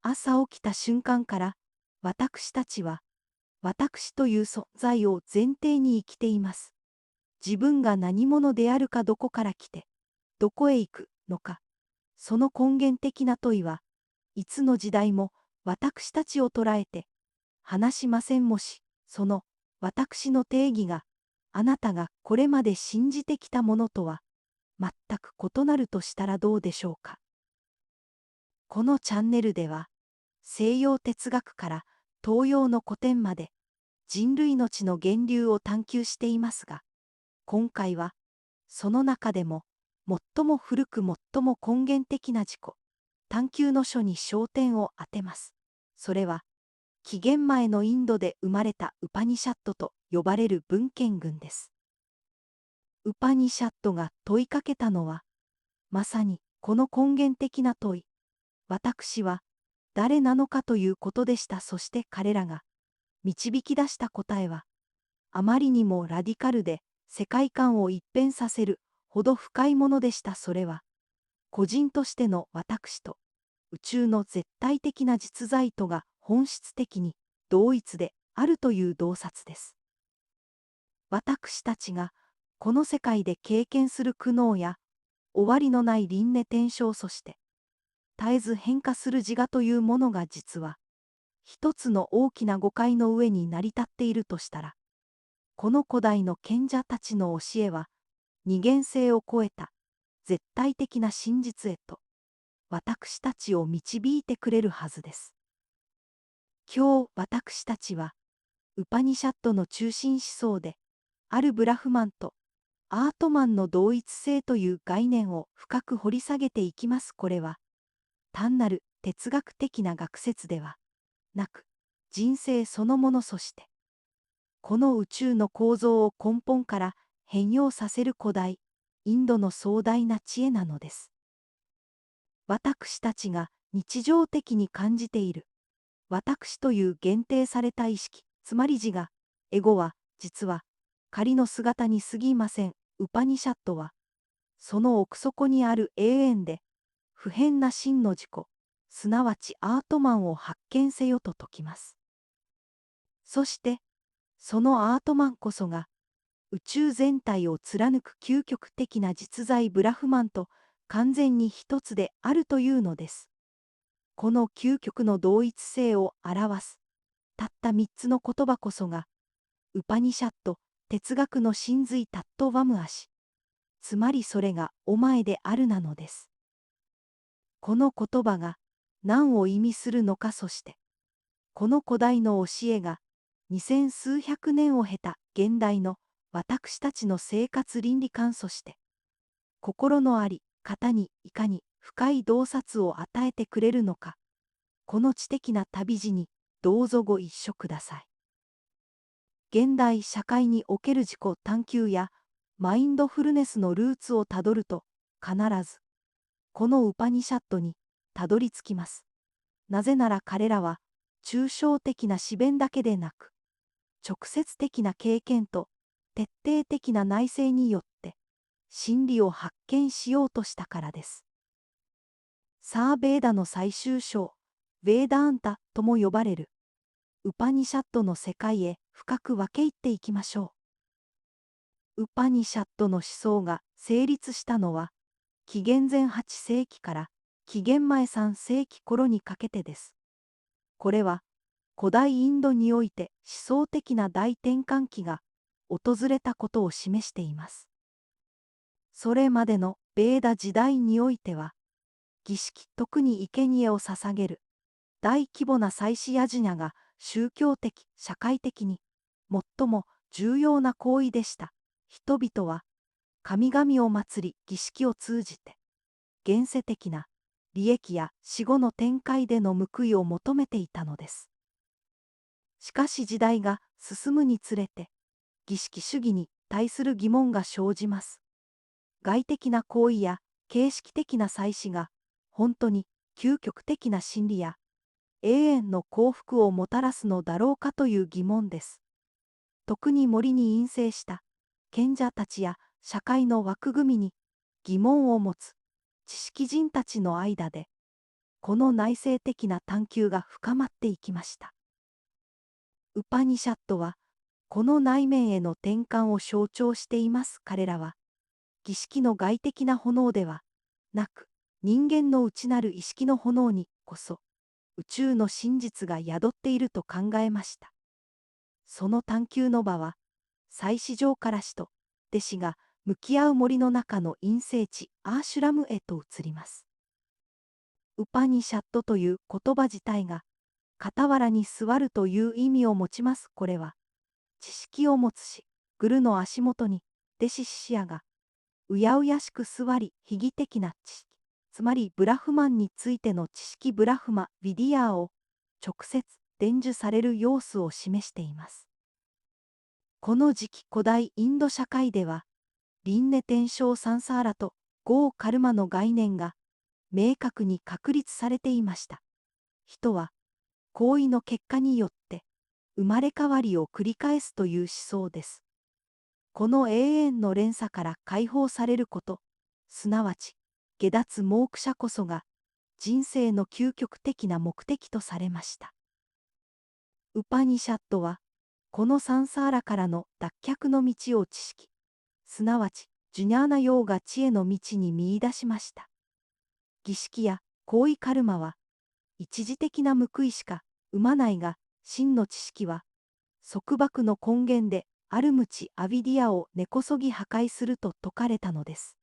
朝起きた瞬間から、私たちは、私という存在を前提に生きています。自分が何者であるか、どこから来て、どこへ行くのか、その根源的な問いは、いつの時代も私たちを捉えて、話しません。もし、その私の定義が、あなたがこれまで信じてきたものとは、全く異なるとしたらどうでしょうか。このチャンネルでは、西洋哲学から東洋の古典まで、人類の知の源流を探求していますが、今回は、その中でも、最も古く最も根源的な自己、探求の書に焦点を当てます。それは、紀元前のインドで生まれたウパニシャットと呼ばれる文献群です。ウパニシャットが問いかけたのは、まさにこの根源的な問い、私は誰なのかということでした。そして彼らが導き出した答えは、あまりにもラディカルで世界観を一変させるほど深いものでした。それは、個人としての私と宇宙の絶対的な実在とが本質的に同一であるという洞察です。私たちがこの世界で経験する苦悩や終わりのない輪廻転生、そして絶えず変化する自我というものが、実は一つの大きな誤解の上に成り立っているとしたら、この古代の賢者たちの教えは、二元性を超えた絶対的な真実へと私たちを導いてくれるはずです。今日私たちはウパニシャットの中心思想であるブラフマンとアートマンの同一性という概念を深く掘り下げていきます。これは単なる哲学的な学説ではなく、人生そのもの、そしてこの宇宙の構造を根本から変容させる古代インドの壮大な知恵なのです。私たちが日常的に感じている私という限定された意識、つまり自我、エゴは、実は仮の姿に過ぎません。ウパニシャットは、その奥底にある永遠で不変な真の自己、すなわちアートマンを発見せよと説きます。そして、そのアートマンこそが、宇宙全体を貫く究極的な実在ブラフマンと完全に一つであるというのです。この究極の同一性を表す、たった三つの言葉こそが、ウパニシャット、哲学の真髄タットヴァムアシ。つまりそれがお前であるなのです。この言葉が何を意味するのか、そして、この古代の教えが二千数百年を経た現代の私たちの生活倫理観、そして、心のあり方にいかに深い洞察を与えてくれるのか、この知的な旅路にどうぞご一緒ください。現代社会における自己探求やマインドフルネスのルーツをたどると、必ずこのウパニシャットにたどり着きます。なぜなら彼らは抽象的な思辨だけでなく、直接的な経験と徹底的な内省によって真理を発見しようとしたからです。サーベーダの最終章、ヴェーダーンタとも呼ばれるウパニシャットの世界へ深く分け入っていきましょう。ウパニシャットの思想が成立したのは、紀元前8世紀から紀元前3世紀頃にかけてです。これは古代インドにおいて思想的な大転換期が訪れたことを示しています。それまでのベーダ時代においては、儀式、特に生贄を捧げる大規模な祭祀やジナが宗教的、社会的に最も重要な行為でした。人々は神々を祀り、儀式を通じて現世的な利益や死後の展開での報いを求めていたのです。しかし時代が進むにつれて、儀式主義に対する疑問が生じます。外的な行為や形式的な祭祀が本当に究極的な真理や永遠の幸福をもたらすのだろうかという疑問です。特に森に陰性した賢者たちや社会の枠組みに疑問を持つ知識人たちの間で、この内省的な探求が深まっていきました。ウパニシャットは、この内面への転換を象徴しています。彼らは、儀式の外的な炎ではなく、人間の内なる意識の炎にこそ、宇宙の真実が宿っていると考えました。その探求の場は、祭司場から師と弟子が向き合う森の中の陰性地アーシュラムへと移ります。ウパニシャットという言葉自体が、傍らに座るという意味を持ちます。これは、知識を持つし、グルの足元に弟子シシアが、うやうやしく座り、悲義的な知識、つまりブラフマンについての知識ブラフマ・ヴィディアーを直接伝授される様子を示しています。この時期古代インド社会では、輪廻転生サンサーラと業カルマの概念が明確に確立されていました。人は行為の結果によって生まれ変わりを繰り返すという思想です。この永遠の連鎖から解放されること、すなわち下脱モークシャこそが人生の究極的な目的とされました。ウパニシャットは、このサンサーラからの脱却の道を知識、すなわちジュニャーナヨーが知恵の道に見出しました。儀式や行為カルマは、一時的な報いしか生まないが、真の知識は、束縛の根源である無知アビディアを根こそぎ破壊すると説かれたのです。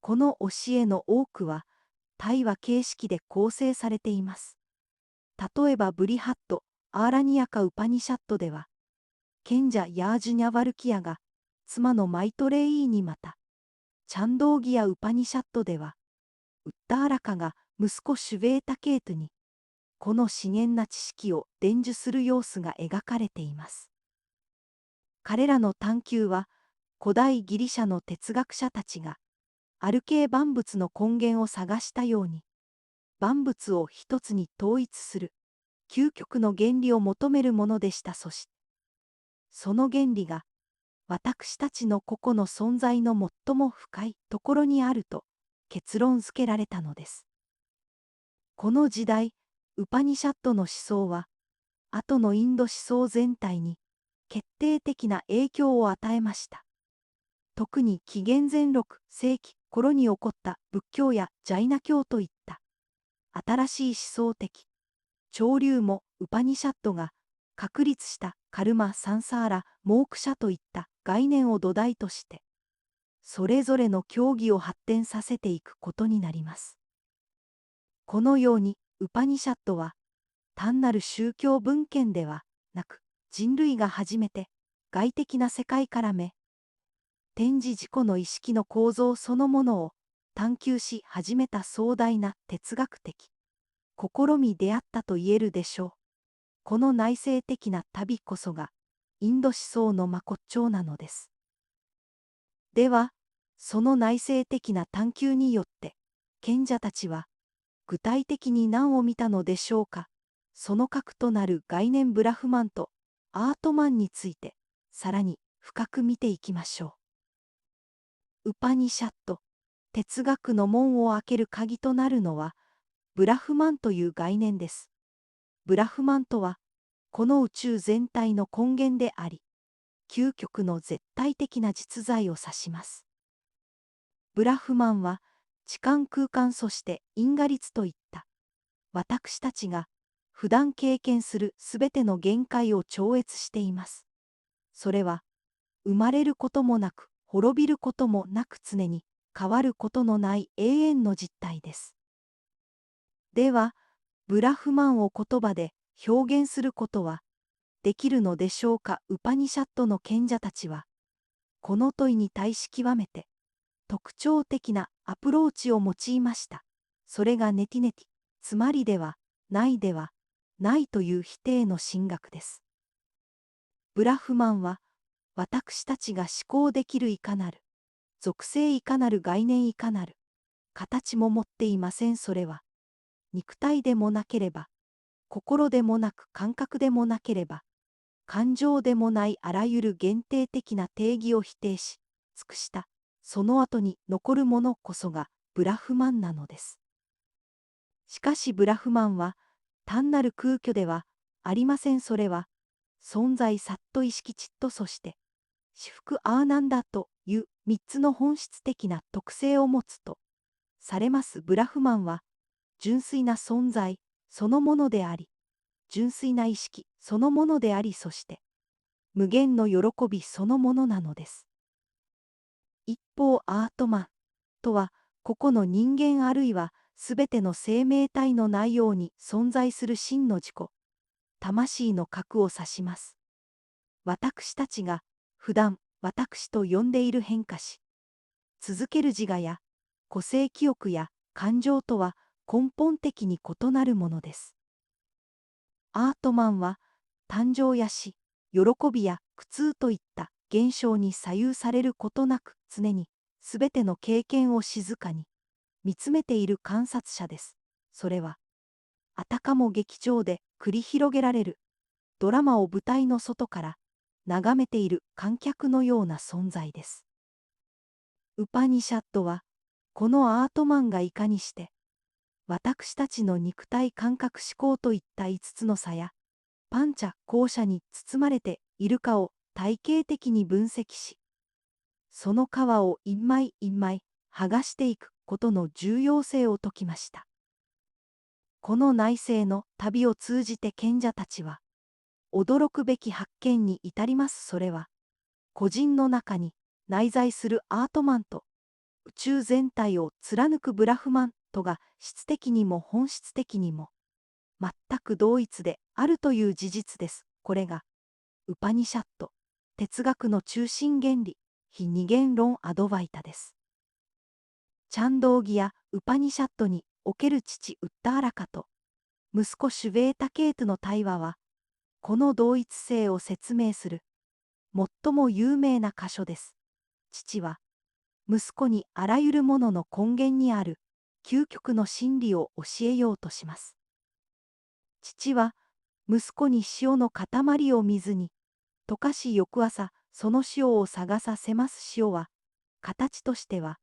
この教えの多くは、対話形式で構成されています。例えばブリハット・アーラニアカ・ウパニシャットでは、賢者ヤージュニャ・ワルキアが妻のマイトレイーにまた、チャンドーギア・ウパニシャットでは、ウッターラカが息子シュベータケートに、この資源な知識を伝授する様子が描かれています。彼らの探求は、古代ギリシャの哲学者たちが、アルケー万物の根源を探したように、万物を一つに統一する、究極の原理を求めるものでした。その原理が、私たちの個々の存在の最も深いところにあると結論付けられたのです。この時代、ウパニシャットの思想は、後のインド思想全体に決定的な影響を与えました。特に紀元前6世紀頃に起こった仏教やジャイナ教といった新しい思想的潮流もウパニシャットが確立したカルマ・サンサーラ・モークシャといった概念を土台としてそれぞれの教義を発展させていくことになります。このようにウパニシャットは単なる宗教文献ではなく人類が初めて外的な世界から展示自己の意識の構造そのものを探求し始めた壮大な哲学的試みであったと言えるでしょう。この内省的な旅こそがインド思想の真骨頂なのです。では、その内省的な探求によって賢者たちは具体的に何を見たのでしょうか。その核となる概念ブラフマンとアートマンについてさらに深く見ていきましょう。ウパニシャット、哲学の門を開ける鍵となるのは、ブラフマンという概念です。ブラフマンとは、この宇宙全体の根源であり、究極の絶対的な実在を指します。ブラフマンは、時間空間そして因果律といった、私たちが普段経験するすべての限界を超越しています。それは、生まれることもなく、滅びることもなく常に変わることのない永遠の実態です。では、ブラフマンを言葉で表現することはできるのでしょうか。ウパニシャットの賢者たちは、この問いに対し極めて特徴的なアプローチを用いました。それがネティネティ、つまりではないではないという否定の神学です。ブラフマンは、私たちが思考できるいかなる、属性いかなる概念いかなる、形も持っていません。それは、肉体でもなければ、心でもなく感覚でもなければ、感情でもないあらゆる限定的な定義を否定し、尽くした、その後に残るものこそがブラフマンなのです。しかしブラフマンは、単なる空虚ではありません。それは、存在サッと意識チッとそして、至福アーナンダという三つの本質的な特性を持つとされます。ブラフマンは、純粋な存在そのものであり、純粋な意識そのものであり、そして、無限の喜びそのものなのです。一方アートマンとは、個々の人間あるいはすべての生命体の内容に存在する真の自己、魂の核を指します。私たちが普段私と呼んでいる変化し続ける自我や個性記憶や感情とは根本的に異なるものです。アートマンは誕生や死、喜びや苦痛といった現象に左右されることなく常にすべての経験を静かに見つめている観察者です。それはあたかも劇場で繰り広げられるドラマを舞台の外から眺めている観客のような存在です。ウパニシャッドはこのアートマンがいかにして私たちの肉体感覚思考といった5つの差やパンチャ後者に包まれているかを体系的に分析し、その皮を一枚一枚剥がしていくことの重要性を説きました。この内省の旅を通じて賢者たちは驚くべき発見に至ります。それは個人の中に内在するアートマンと宇宙全体を貫くブラフマンとが質的にも本質的にも全く同一であるという事実です。これがウパニシャット哲学の中心原理非二元論アドバイタです。チャンドーギやウパニシャットにおける父ウッターラカと息子シュベータケートの対話はこの同一性を説明する最も有名な箇所です。父は息子にあらゆるものの根源にある究極の真理を教えようとします。父は息子に塩の塊を水に溶かし翌朝その塩を探させます。塩は形としては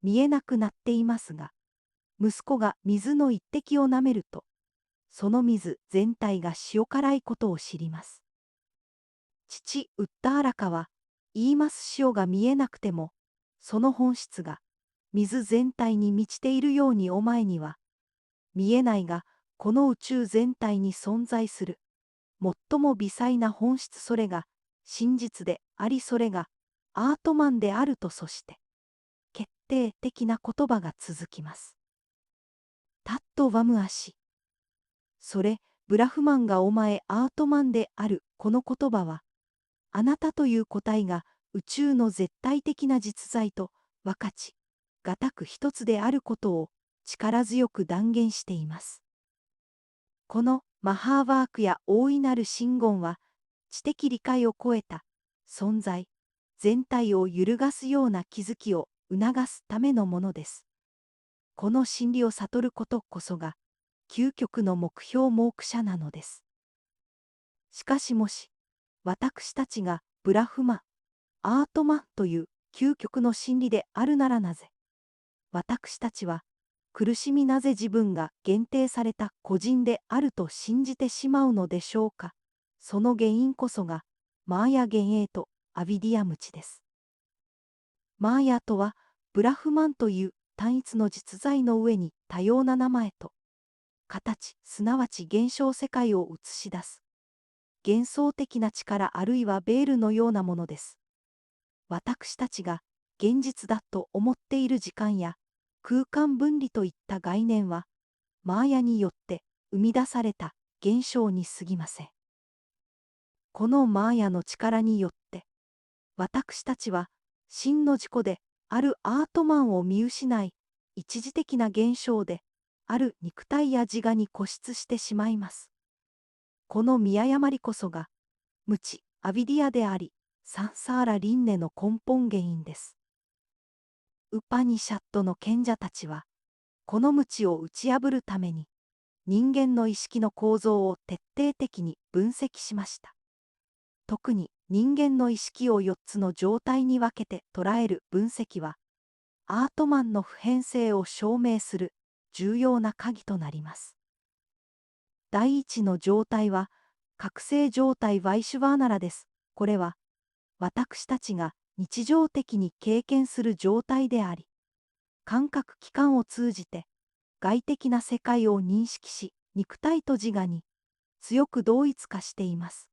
見えなくなっていますが、息子が水の一滴を舐めるとその水全体が塩辛いことを知ります。父ウッターラカは言います。塩が見えなくてもその本質が水全体に満ちているようにお前には見えないがこの宇宙全体に存在する最も微細な本質、それが真実であり、それがアートマンであると。そして決定的な言葉が続きます。タットワムアシ。それブラフマンがお前アートマンである。この言葉はあなたという個体が宇宙の絶対的な実在と分かちがたく一つであることを力強く断言しています。このマハーワークや大いなる真言は知的理解を超えた存在全体を揺るがすような気づきを促すためのものです。この真理を悟ることこそが究極の目標モークシャなのです。しかしもし私たちがブラフマ、アートマという究極の真理であるならなぜ私たちは苦しみなぜ自分が限定された個人であると信じてしまうのでしょうか。その原因こそがマーヤ幻影とアビディアムチです。マーヤとはブラフマンという単一の実在の上に多様な名前と形、すなわち現象世界を映し出す幻想的な力あるいはベールのようなものです。私たちが現実だと思っている時間や空間分離といった概念はマーヤによって生み出された現象に過ぎません。このマーヤの力によって私たちは真の自己であるアートマンを見失い一時的な現象である肉体や自我に固執してしまいます。この見誤りこそが無知アビディアでありサンサーラ輪廻の根本原因です。ウパニシャットの賢者たちはこの無知を打ち破るために人間の意識の構造を徹底的に分析しました。特に人間の意識を4つの状態に分けて捉える分析はアートマンの普遍性を証明する重要な鍵となります。第一の状態は、覚醒状態ワイシュバーナラです。これは、私たちが日常的に経験する状態であり、感覚器官を通じて、外的な世界を認識し、肉体と自我に強く同一化しています。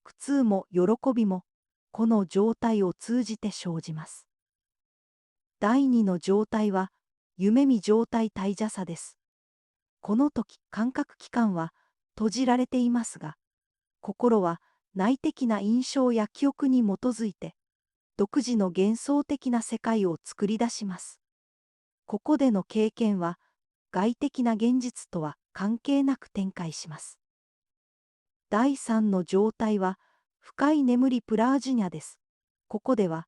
苦痛も喜びも、この状態を通じて生じます。第二の状態は、夢見状態怠惰さです。この時、感覚器官は閉じられていますが、心は内的な印象や記憶に基づいて、独自の幻想的な世界を作り出します。ここでの経験は、外的な現実とは関係なく展開します。第三の状態は、深い眠りプラージュニャです。ここでは、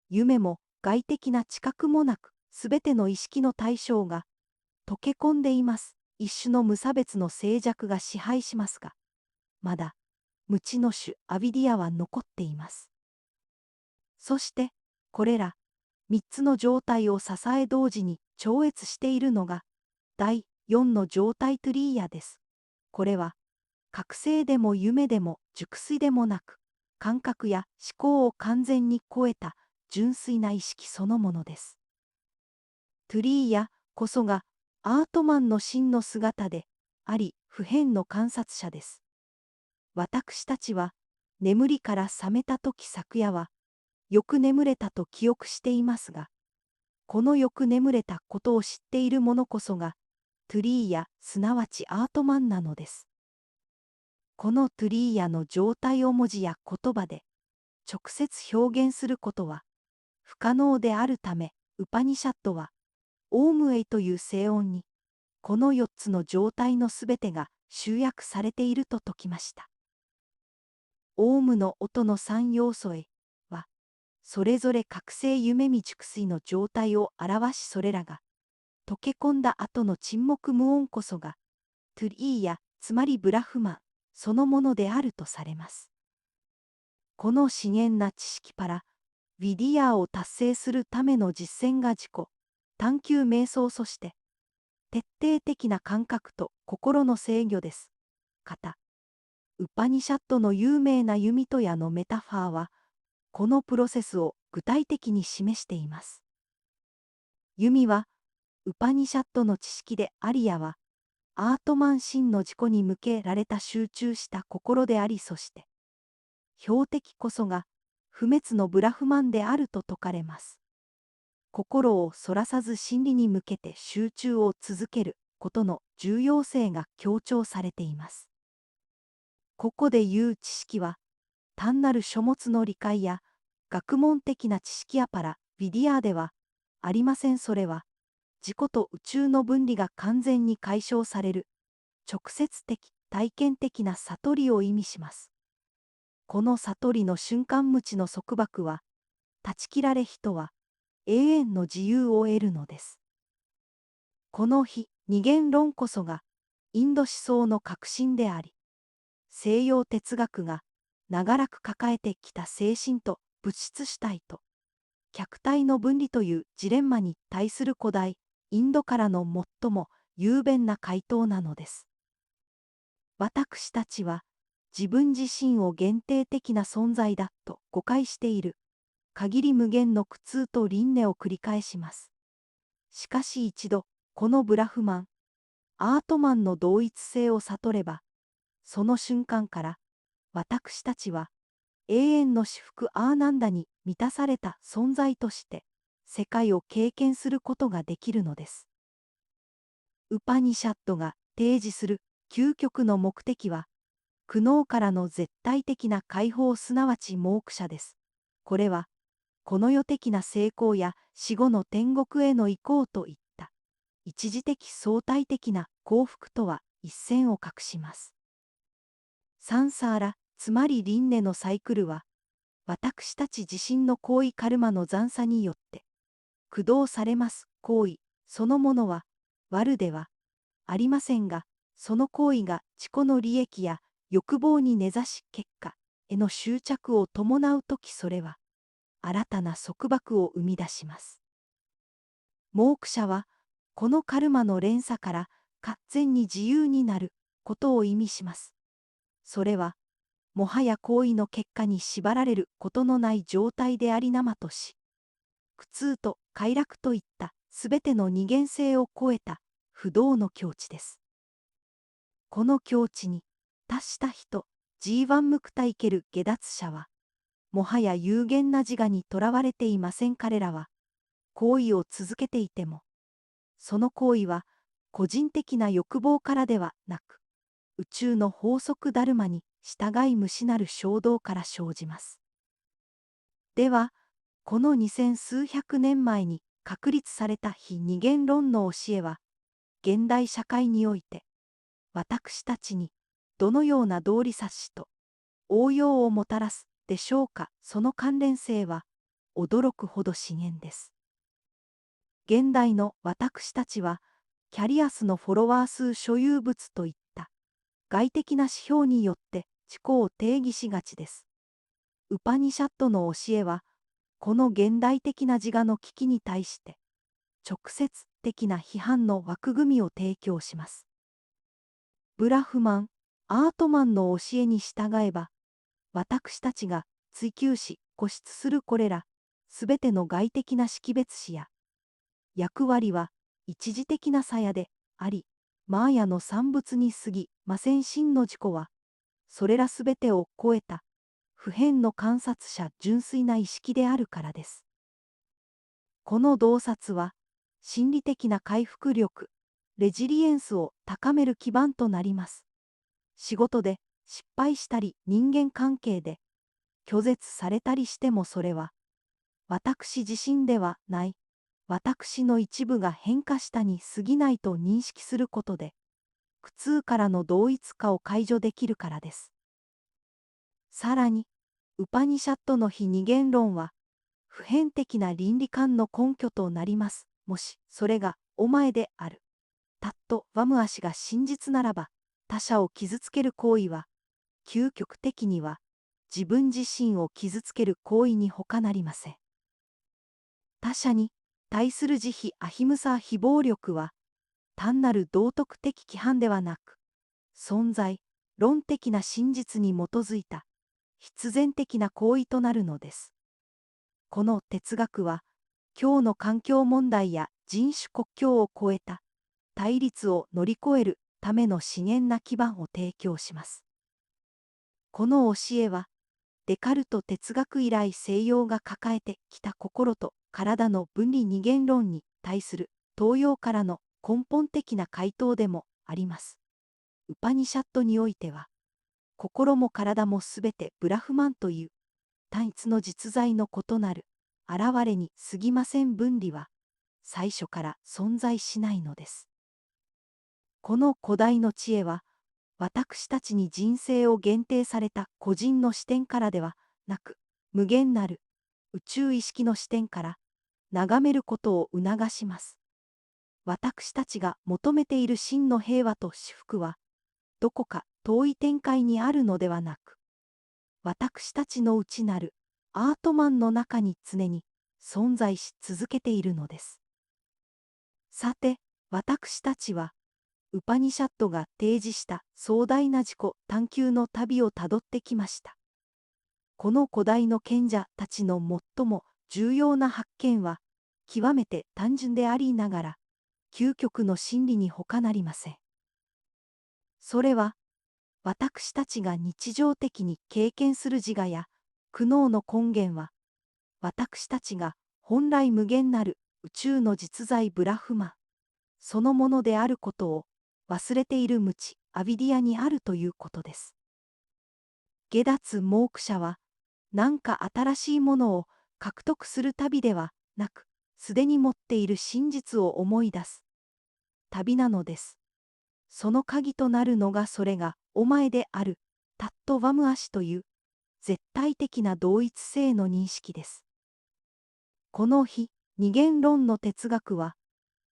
夢も外的な知覚もなく、すべての意識の対象が溶け込んでいます。一種の無差別の静寂が支配しますが、まだ、無知の種アビディアは残っています。そして、これら、三つの状態を支え同時に超越しているのが、第四の状態トゥリーヤです。これは、覚醒でも夢でも熟睡でもなく、感覚や思考を完全に超えた純粋な意識そのものです。トゥリーヤこそがアートマンの真の姿であり、普遍の観察者です。私たちは、眠りから覚めたとき昨夜は、よく眠れたと記憶していますが、このよく眠れたことを知っている者こそが、トゥリーヤすなわちアートマンなのです。このトゥリーヤの状態を文字や言葉で直接表現することは不可能であるため、ウパニシャットは、オームエイという静音に、この4つの状態のすべてが集約されていると説きました。オウムの音の3要素へは、それぞれ覚醒夢見熟睡の状態を表しそれらが、溶け込んだ後の沈黙無音こそが、トゥリーヤ、つまりブラフマン、そのものであるとされます。この深遠な知識パラ、ヴィディアーを達成するための実践が自己、探求瞑想そして、徹底的な感覚と心の制御です。型。ウパニシャットの有名な弓と矢のメタファーは、このプロセスを具体的に示しています。弓は、ウパニシャットの知識であり矢は、アートマン真の自己に向けられた集中した心でありそして、標的こそが不滅のブラフマンであると説かれます。心をそらさず真理に向けて集中を続けることの重要性が強調されています。ここで言う知識は、単なる書物の理解や学問的な知識やパラ、ヴィディアではありません。それは、自己と宇宙の分離が完全に解消される、直接的、体験的な悟りを意味します。この悟りの瞬間無知の束縛は、断ち切られ人は永遠の自由を得るのです。この非二元論こそがインド思想の核心であり、西洋哲学が長らく抱えてきた精神と物質主体と客体の分離というジレンマに対する古代インドからの最も雄弁な回答なのです。私たちは自分自身を限定的な存在だと誤解している限り無限の苦痛と輪廻を繰り返します。しかし一度このブラフマン、アートマンの同一性を悟れば、その瞬間から私たちは永遠の至福アーナンダに満たされた存在として世界を経験することができるのです。ウパニシャットが提示する究極の目的は、苦悩からの絶対的な解放すなわちモークシャです。これは、この世的な成功や死後の天国への移行といった一時的相対的な幸福とは一線を画します。サンサーラ、つまり輪廻のサイクルは、私たち自身の行為カルマの残差によって駆動されます行為そのものは悪ではありませんが、その行為が自己の利益や欲望に根ざし結果への執着を伴うときそれは新たな束縛を生み出します。モークシャはこのカルマの連鎖から完全に自由になることを意味します。それは、もはや行為の結果に縛られることのない状態であり生とし、苦痛と快楽といったすべての二元性を超えた不動の境地です。この境地に達した人、G1 ムクタイケル下脱者は、もはや有限な自我にとらわれていません。彼らは、行為を続けていても、その行為は個人的な欲望からではなく、宇宙の法則ダルマに従い無しなる衝動から生じます。では、この2000数百年前に確立された非二元論の教えは、現代社会において、私たちにどのような道理察しと応用をもたらすでしょうか。その関連性は驚くほど深遠です。現代の私たちは、キャリアスのフォロワー数所有物といった外的な指標によって自己を定義しがちです。ウパニシャットの教えは、この現代的な自我の危機に対して、直接的な批判の枠組みを提供します。ブラフマン、アートマンの教えに従えば、私たちが追求し固執するこれら、すべての外的な識別詞や役割は一時的な鞘であり、マーヤの産物に過ぎません。真の自己は、それらすべてを超えた不変の観察者純粋な意識であるからです。この洞察は、心理的な回復力、レジリエンスを高める基盤となります。仕事で失敗したり人間関係で拒絶されたりしてもそれは、私自身ではない、私の一部が変化したに過ぎないと認識することで、苦痛からの同一化を解除できるからです。さらに、ウパニシャットの非二元論は、普遍的な倫理観の根拠となります。もし、それが、お前である。タット・ワムアシが真実ならば、他者を傷つける行為は、究極的には、自分自身を傷つける行為に他なりません。他者に対する慈悲アヒムサー非暴力は、単なる道徳的規範ではなく、存在、論的な真実に基づいた、必然的な行為となるのです。この哲学は、今日の環境問題や人種国境を超えた対立を乗り越えるための資源な基盤を提供します。この教えは、デカルト哲学以来西洋が抱えてきた心と体の分離二元論に対する東洋からの根本的な回答でもあります。ウパニシャットにおいては、心も体もすべてブラフマンという単一の実在の異なる現れに過ぎません。分離は最初から存在しないのです。この古代の知恵は、私たちに人生を限定された個人の視点からではなく、無限なる宇宙意識の視点から眺めることを促します。私たちが求めている真の平和と至福は、どこか遠い展開にあるのではなく、私たちの内なるアートマンの中に常に存在し続けているのです。さて、私たちは、ウパニシャットが提示した壮大な自己探求の旅をたどってきました。この古代の賢者たちの最も重要な発見は、極めて単純でありながら、究極の真理に他なりません。それは、私たちが日常的に経験する自我や苦悩の根源は、私たちが本来無限なる宇宙の実在ブラフマ、そのものであることを忘れている無知アビディアにあるということです。下脱モークシャは、何か新しいものを獲得する旅ではなく、すでに持っている真実を思い出す旅なのです。その鍵となるのがそれがお前であるタットワムアシという絶対的な同一性の認識です。この非二元論の哲学は、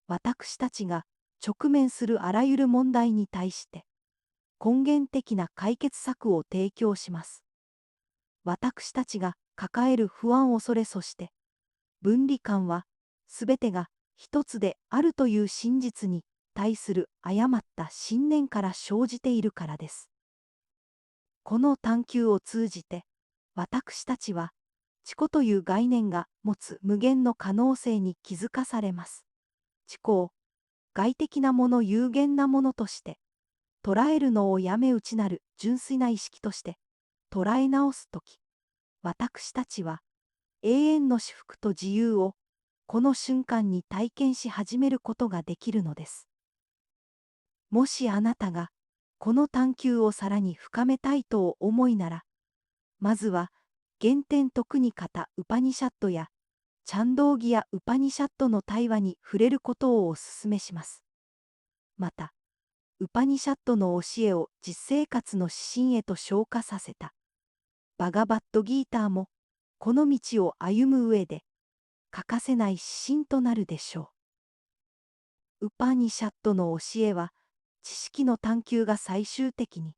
私たちが直面するあらゆる問題に対して根源的な解決策を提供します。私たちが抱える不安恐れそして分離感は、すべてが一つであるという真実に対する誤った信念から生じているからです。この探求を通じて、私たちは、自己という概念が持つ無限の可能性に気づかされます。自己を外的なもの有限なものとして、捉えるのをやめ内なる純粋な意識として、捉え直すとき、私たちは永遠の至福と自由をこの瞬間に体験し始めることができるのです。もしあなたがこの探求をさらに深めたいとお思いなら、まずは原点特に方ウパニシャットやチャンドーギやウパニシャットの対話に触れることをお勧めします。また、ウパニシャットの教えを実生活の指針へと昇華させたバガバットギーターもこの道を歩む上で欠かせない指針となるでしょう。ウパニシャットの教えは知識の探求が最終的に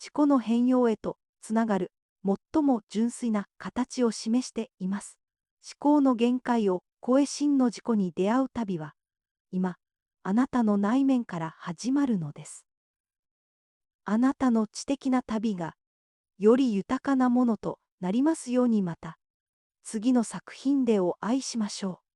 自己の変容へとつながる最も純粋な形を示しています。思考の限界を超え真の自己に出会う旅は今あなたの内面から始まるのです。あなたの知的な旅がより豊かなものとなりますように。また次の作品でお会いしましょう。